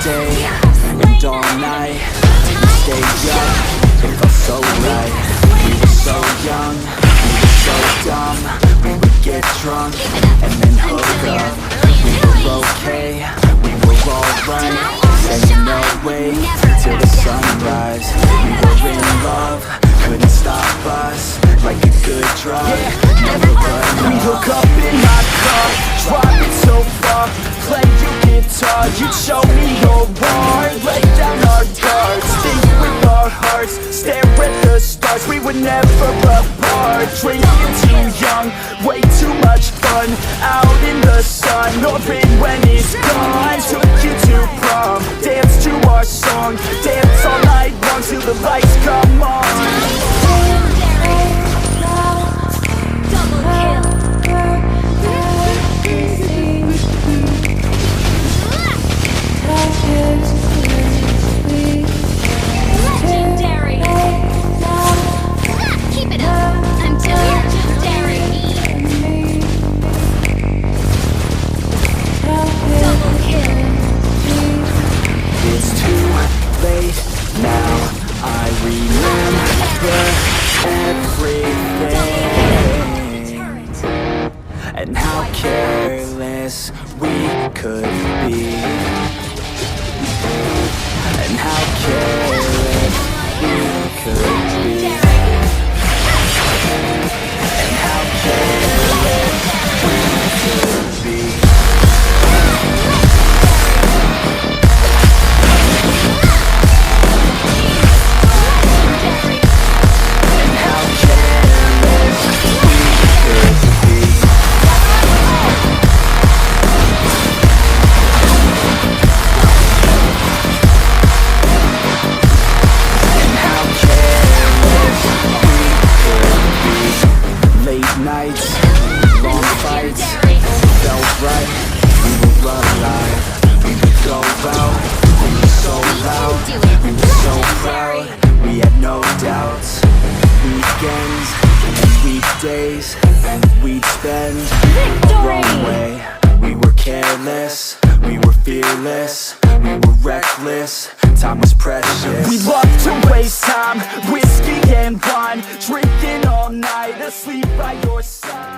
day and all night. We'd stay up, it felt so right. We were so young, we were so dumb. We would get drunk and then hook up. We were okay, we were alright. Saying no way till the sunrise. We were in love, couldn't stop us. Like a good drug, never run up. We hook up in my car, drive it so far. Play your guitar, you'd show me your art. Lay down our cards, think with our hearts. Stare at the stars, we were never apart. Drinking too young, way too much fun. Out in the sun, or in when it's gone. Took you to prom, dance to our song. Dance all night long till the lights come on. Now I remember everything and how careless we could be, and how careless we could be, and how careless we could be. Nights, long fights, felt right, we were alive. We would go out, we were so loud, we were so proud, we had no doubts. Weekends and weekdays, we'd spend our own way. We were careless, we were fearless, we were reckless, time was precious. We loved to waste time, whiskey and wine, drinking all night, asleep by your side.